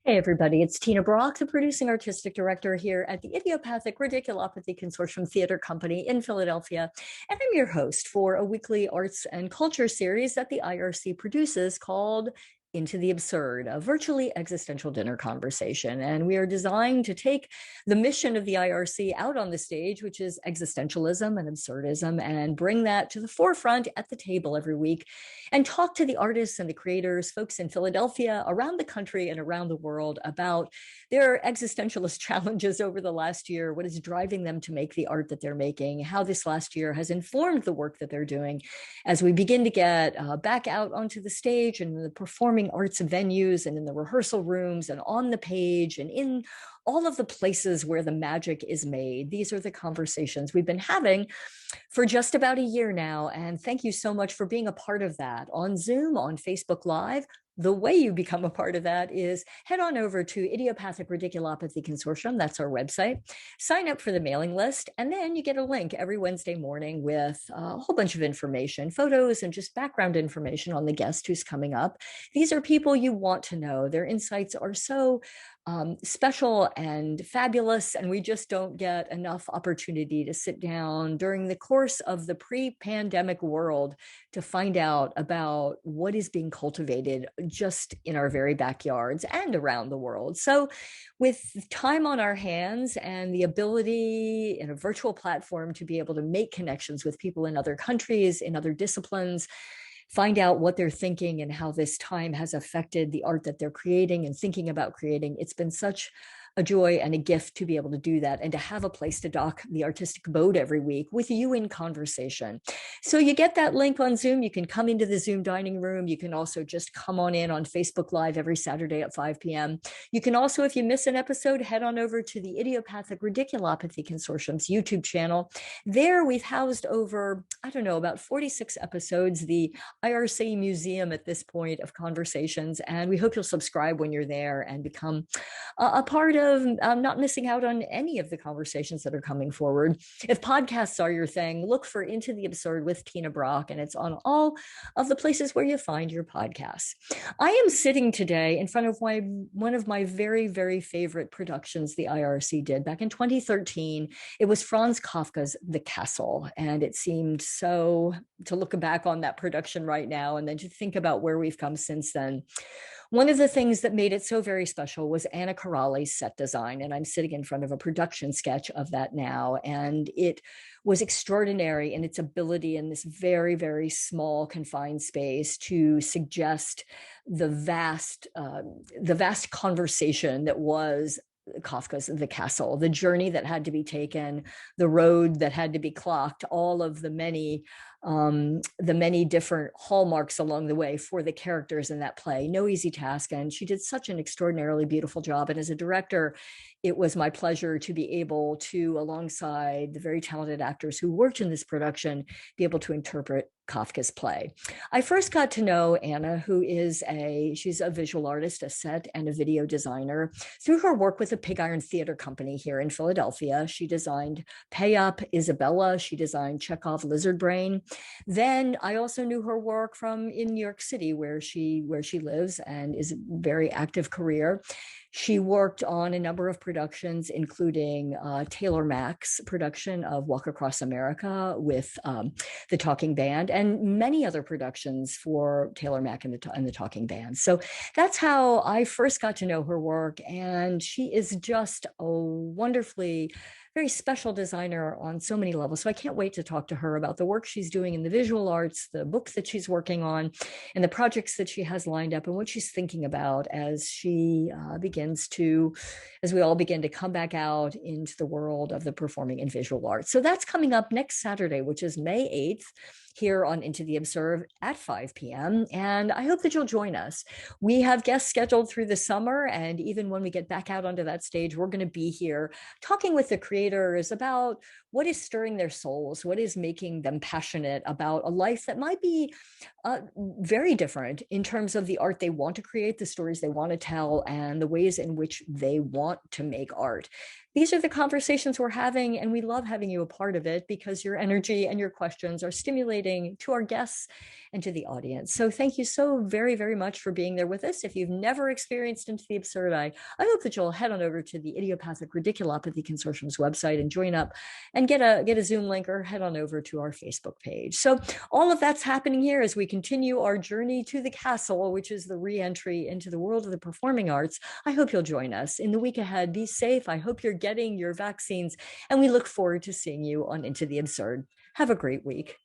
Hey everybody, it's Tina Brock, the producing artistic director here at the Idiopathic Ridiculopathy Consortium Theater Company in Philadelphia. And I'm your host for a weekly arts and culture series that the IRC produces called Into the Absurd, a virtually existential dinner conversation. And we are designed to take the mission of the IRC out on the stage, which is existentialism and absurdism, and bring that to the forefront at the table every week and talk to the artists and the creators, folks in Philadelphia, around the country, and around the world about their existentialist challenges over the last year, what is driving them to make the art that they're making, how this last year has informed the work that they're doing as we begin to get back out onto the stage and the performing arts venues and in the rehearsal rooms and on the page and in all of the places where the magic is made. These are the conversations we've been having for just about a year now. And thank you so much for being a part of that on Zoom, on Facebook Live. The way you become a part of that is head on over to Idiopathic Ridiculopathy Consortium. That's our website. Sign up for the mailing list, and then you get a link every Wednesday morning with a whole bunch of information, photos, and just background information on the guest who's coming up. These are people you want to know. Their insights are so special and fabulous, and we just don't get enough opportunity to sit down during the course of the pre-pandemic world to find out about what is being cultivated just in our very backyards and around the world. So with time on our hands and the ability in a virtual platform to be able to make connections with people in other countries, in other disciplines, find out what they're thinking and how this time has affected the art that they're creating and thinking about creating. It's been such a joy and a gift to be able to do that and to have a place to dock the artistic boat every week with you in conversation. So you get that link on Zoom. You can come into the Zoom dining room. You can also just come on in on Facebook Live every Saturday at 5 p.m. You can also, if you miss an episode, head on over to the Idiopathic Ridiculopathy Consortium's YouTube channel. There we've housed over, about 46 episodes, the IRC museum at this point of conversations. And we hope you'll subscribe when you're there and become a part of not missing out on any of the conversations that are coming forward. If podcasts are your thing, look for Into the Absurd with Tina Brock, and it's on all of the places where you find your podcasts. I am sitting today in front of one of my very, very favorite productions the IRC did back in 2013. It was Franz Kafka's The Castle, and it seemed so to look back on that production right now and then to think about where we've come since then. One of the things that made it so very special was Anna Coralli's set design, and I'm sitting in front of a production sketch of that now, and it was extraordinary in its ability in this very, very small confined space to suggest the vast conversation that was Kafka's The Castle, the journey that had to be taken, the road that had to be clocked, all of the many different hallmarks along the way for the characters in that play. No easy task, and she did such an extraordinarily beautiful job. And as a director, it was my pleasure to be able to, alongside the very talented actors who worked in this production, be able to interpret Kafka's play. I first got to know Anna, she's a visual artist, a set and a video designer, through her work with the Pig Iron Theater Company here in Philadelphia. She designed Pay Up, Isabella. She designed Chekhov Lizardbrain. Then I also knew her work from in New York City, where she lives and is a very active career. She worked on a number of productions, including Taylor Mack's production of Walk Across America with the Talking Band, and many other productions for Taylor Mack and the Talking Band. So that's how I first got to know her work. And she is just a wonderfully very special designer on so many levels. So I can't wait to talk to her about the work she's doing in the visual arts, the books that she's working on, and the projects that she has lined up, and what she's thinking about as we all begin to come back out into the world of the performing and visual arts. So that's coming up next Saturday, which is May 8th. Here on Into the Absurd at 5 p.m. And I hope that you'll join us. We have guests scheduled through the summer, and even when we get back out onto that stage, we're going to be here talking with the creators about what is stirring their souls, what is making them passionate about a life that might be very different in terms of the art they want to create, the stories they want to tell, and the ways in which they want to make art. These are the conversations we're having, and we love having you a part of it because your energy and your questions are stimulating to our guests and to the audience. So thank you so very, very much for being there with us. If you've never experienced Into the Absurd, I hope that you'll head on over to the Idiopathic Ridiculopathy Consortium's website and join up and get a Zoom link, or head on over to our Facebook page. So all of that's happening here as we continue our journey to the castle, which is the re-entry into the world of the performing arts. I hope you'll join us in the week ahead. Be safe. I hope you're getting your vaccines, and we look forward to seeing you on Into the Absurd. Have a great week.